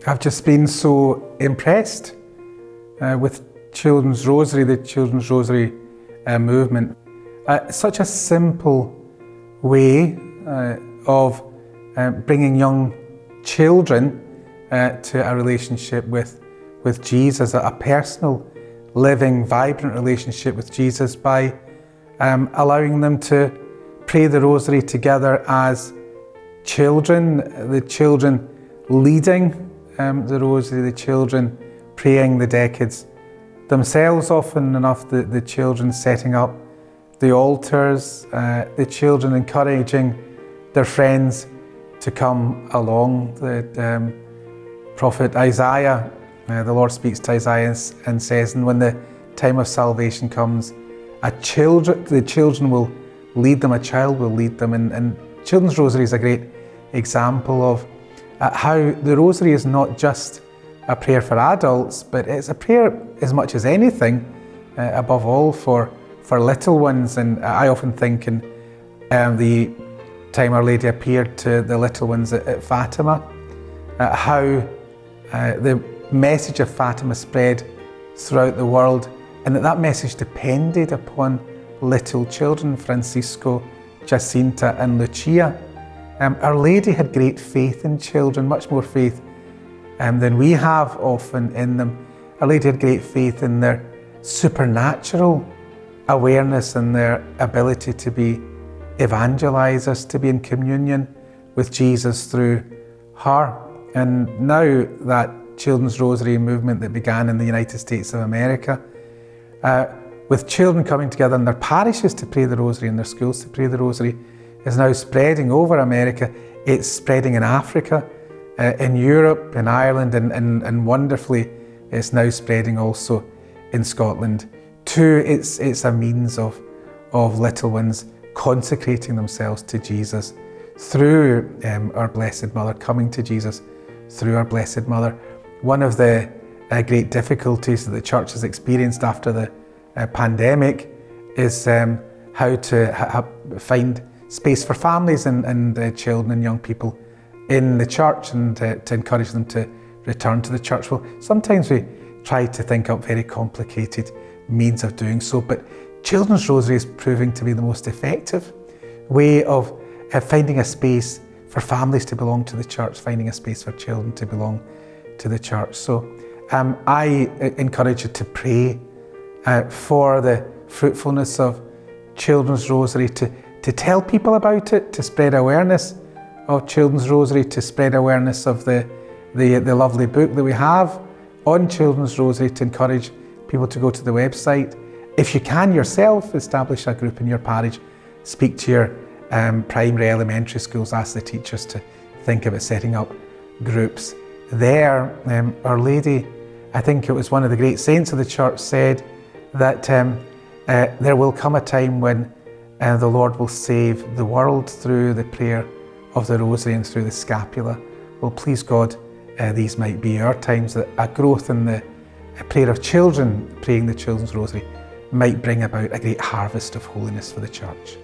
I've just been so impressed with Children's Rosary, the Children's Rosary movement. Such a simple way of bringing young children to a relationship with Jesus, a personal, living, vibrant relationship with Jesus by allowing them to pray the Rosary together as children, the children leading the Rosary, the children praying the decades themselves, often enough the children setting up the altars, the children encouraging their friends to come along. The prophet Isaiah, the Lord speaks to Isaiah and says, and when the time of salvation comes, the children will lead them, a child will lead them. And Children's Rosary is a great example of how the Rosary is not just a prayer for adults, but it's a prayer as much as anything, above all for little ones. And I often think in the time Our Lady appeared to the little ones at Fatima, how the message of Fatima spread throughout the world, and that message depended upon little children, Francisco, Jacinta and Lucia. Our Lady had great faith in children, much more faith than we have often in them. Our Lady had great faith in their supernatural awareness and their ability to be evangelizers, to be in communion with Jesus through her. And now that Children's Rosary movement that began in the United States of America, with children coming together in their parishes to pray the Rosary, in their schools to pray the Rosary, is now spreading over America. It's spreading in Africa, in Europe, in Ireland, and wonderfully it's now spreading also in Scotland too. It's a means of little ones consecrating themselves to Jesus through our Blessed Mother, coming to Jesus through our Blessed Mother. One of the great difficulties that the Church has experienced after the pandemic is how to find space for families and children and young people in the Church, and to encourage them to return to the Church. Well, sometimes we try to think up very complicated means of doing so, but Children's Rosary is proving to be the most effective way of finding a space for families to belong to the Church, finding a space for children to belong to the Church. So I encourage you to pray for the fruitfulness of Children's Rosary, to tell people about it, to spread awareness of Children's Rosary, to spread awareness of the lovely book that we have on Children's Rosary, to encourage people to go to the website. If you can yourself, establish a group in your parish, speak to your primary, elementary schools, ask the teachers to think about setting up groups there. Our Lady, I think it was one of the great saints of the Church, said that there will come a time when the Lord will save the world through the prayer of the Rosary and through the scapula. Well, please God, these might be our times, that a growth in the prayer of children, praying the Children's Rosary, might bring about a great harvest of holiness for the Church.